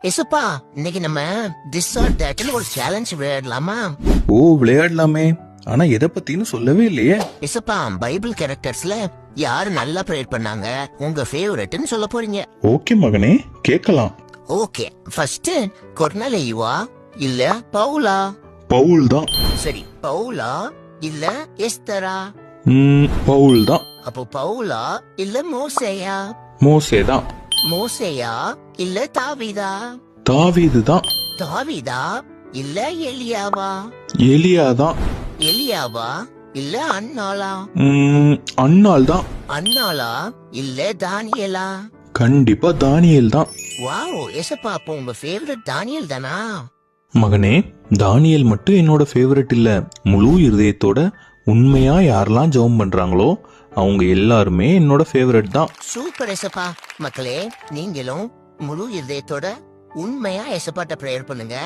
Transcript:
எசப்பா, இன்னைக்கு நம்ம this R தட்னு ஒரு சேலஞ்ச் விளையாடலாமா? ஓ, விளையாடலாமே. ஆனா எதை பத்தின்னு சொல்லவே இல்லையே. எசப்பா, பைபிள் கேரக்டர்ஸ்ல யாரு நல்லா ப்ரேயர் பண்ணாங்க உங்க ஃபேவரட்னு சொல்ல போறீங்க. ஓகே மகனே, கேக்கலாம். ஓகே, ஃபர்ஸ்ட் கொர்னேலியுவா இல்ல பவுலா? பவுல் தான். சரி, பவுலா இல்ல எஸ்தரா? பவுல் தான். அப்போ பவுலா இல்ல மோசேயா? மோசே தான். மோசேயா இல்ல தாவீதா? தாவீது தான். தாவீதா இல்ல எலியாவா? எலியா தான். எலியாவா இல்ல அன்னாளா? அன்னாள் தான். அன்னாளா இல்ல தானியலா? கண்டிப்பா தானியேல் தான். வாவ், எசப்பா, அப்போ உங்க ஃபேவரட் தானியல் தானா? மகனே, தானியேல் மட்டும் என்னோட ஃபேவரட் இல்ல. முழு இருதயத்தோட உண்மையா யாரெல்லாம் ஜெபம் பண்றாங்களோ அவங்க எல்லாருமே என்னோட ஃபேவரட் தான். சூப்பர் எசப்பா. மக்களே, நீங்களும் முழு இதயத்தோட உண்மையா எசப்பாட்ட ப்ரேயர் பண்ணுங்க.